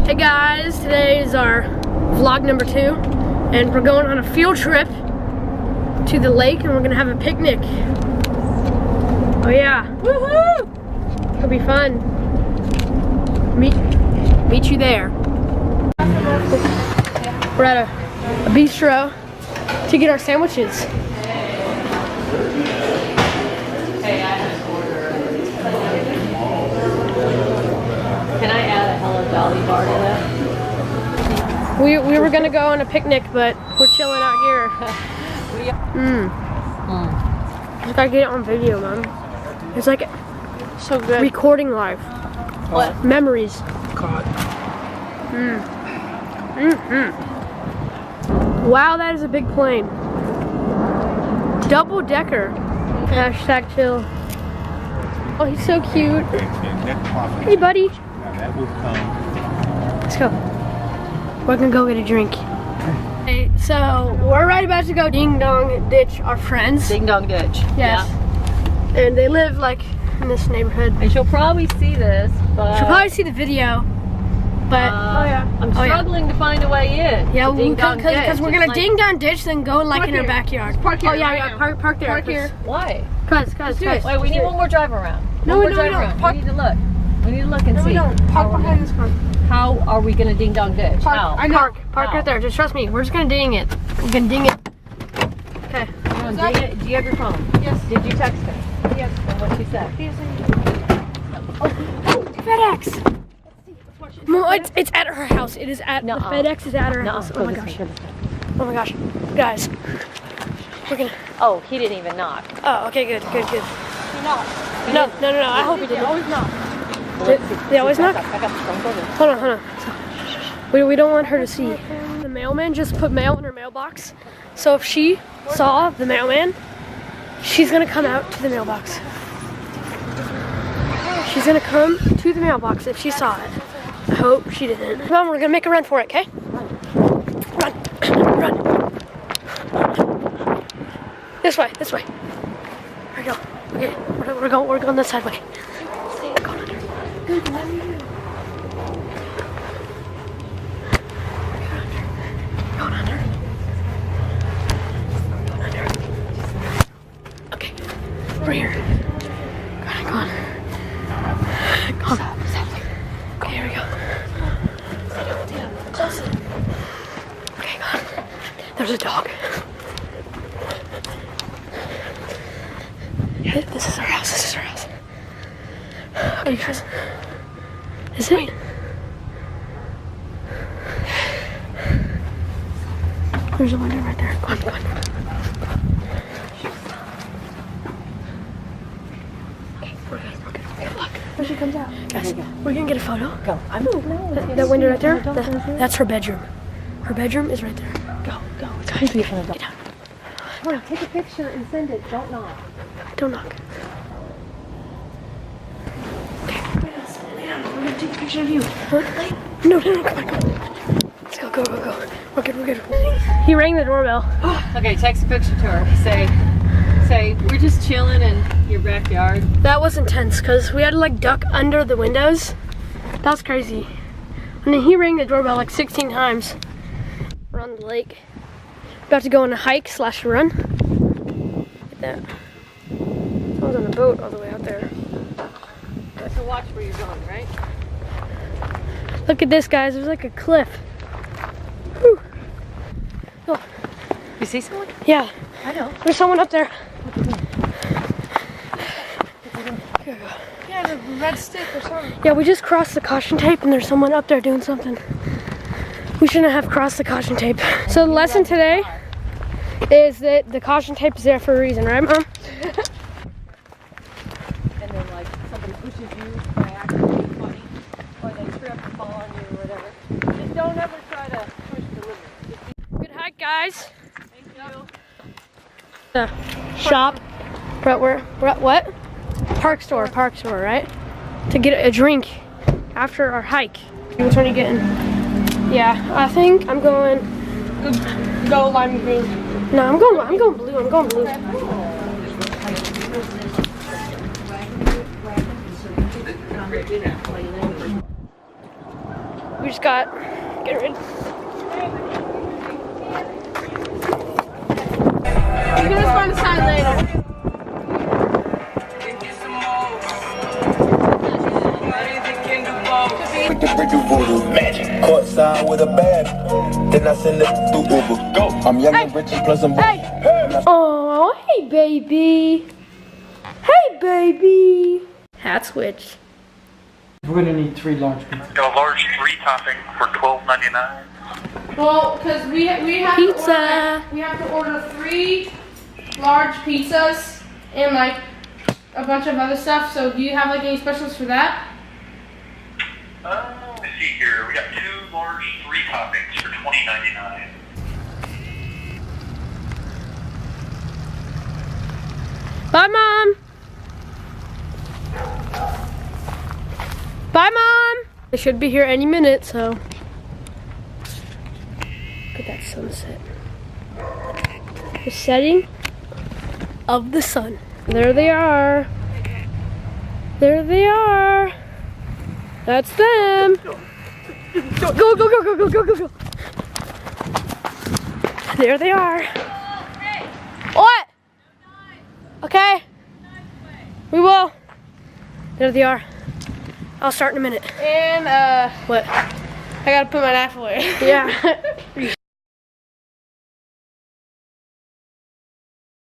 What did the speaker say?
Hey guys, today is our vlog number 2, and we're going on a field trip to the lake, and we're gonna have a picnic. Oh yeah, woohoo! It'll be fun. Meet you there. We're at a bistro to get our sandwiches. Can I add a Hello Dolly bar to that? We were gonna go on a picnic, but we're chilling out here. Just gotta get it on video, Mom. It's like So good. recording live. What? Memories. God. Wow, that is a big plane. Double decker. Hashtag chill. Oh, he's so cute. Hey, buddy. That will come. Let's go. We're gonna go get a drink. Okay, so we're right about to go ding dong ditch our friends. Ding Dong Ditch. Yes. Yeah. And they live like in this neighborhood. And she'll probably see this, but She'll probably see the video. But I'm struggling to find a way in. yeah, to Ding Dong Ditch. because we're gonna It's ding dong ditch, then go like Park in our here. backyard. Park here Oh yeah, right yeah, now. park there. Park here. Why? Cause. Wait, we need one more drive around. No, One more no, drive no, around. park- We need to look. We need to look and No, see. we don't. Park behind this car. How are we gonna Ding Dong Ditch? Park. How? I know. Park How? right there. Just trust me. We're just gonna ding it. We're gonna ding it. Okay. Come on, ding it. Do you have your phone? Yes. Did you text her? Yes. And what she said? FedEx. No, it's at her house. It is at Nuh-uh. the FedEx is at her Nuh-uh. house. Go Oh my this gosh. way, go this way. Oh my gosh. Guys. We're gonna. Oh, he didn't even knock. Oh, okay, good. No. No. I hope he didn't. Always not. They always knock? I got the phone. Go there. Hold on. We don't want her to see. The mailman just put mail in her mailbox. So if she saw the mailman, she's gonna come out to the mailbox. She's gonna come to the mailbox if she saw it. I hope she didn't. Mom, we're gonna make a run for it, okay? Run. This way. There we go. Okay, we're going this side way. Going under. Okay, we're here. Go on. Okay, here we go. Okay, go on. There's a dog. Yeah, this is our house. Okay, guys. Is it? There's a window right there. Go on. Okay, we're good. Look. When she comes out. Guys, we're gonna get a photo. Go. That window right there, that's her bedroom. Her bedroom is right there. Go. It's creepy if I Get down. Come on, take a picture and send it. Don't knock. Don't knock. Okay. Lay down. We're gonna take a picture of you. Huh? No, come on. Let's go. We're good. He rang the doorbell. Okay, text a picture to her. Say, we're just chilling in your backyard. That was intense because we had to like duck under the windows. That was crazy. And then he rang the doorbell like 16 times. We're on the lake. About to go on a hike / run. Look at that. Someone's on a boat all the way out there. So watch where you're going, right? Look at this, guys. There's like a cliff. Whew. Oh, You see someone? yeah. I know. There's someone up there. Yeah, the red stick or something. Yeah, we just crossed the caution tape and there's someone up there doing something. We shouldn't have crossed the caution tape. So the lesson today is that the caution tape is there for a reason, right, Mom? And then like somebody pushes you by accident, funny, or they trip and fall on you or whatever. Just don't ever try to push the limit. Good hike, guys. Thank you. The shop. But we're at what? Park store, right? To get a drink after our hike. Which one are you getting? Yeah, I think I'm going. Go lime green. No, I'm going blue. just got getting ready. You can just find the sign later. With the bridge of voodoo magic, courtside with a bad. Then I send it through Uber. Go. I'm young and rich and plus I'm Oh, hey baby. Hey baby. Hat switch. We're gonna need 3 large pizzas. Got a large 3 topping for $12.99. Well, because we have Pizza. we have to order 3 large pizzas and like a bunch of other stuff. So do you have like any specials for that? Let me see here. We got 2 large 3 toppings for $20.99. Bye, Mom. Bye, Mom. They should be here any minute, so. Look at that sunset. The setting of the sun. There they are. There they are. That's them. Go, go, go, go, go, go, go, go. There they are. What? Okay. We will. There they are. I'll start in a minute. And What? I gotta put my knife away. Yeah.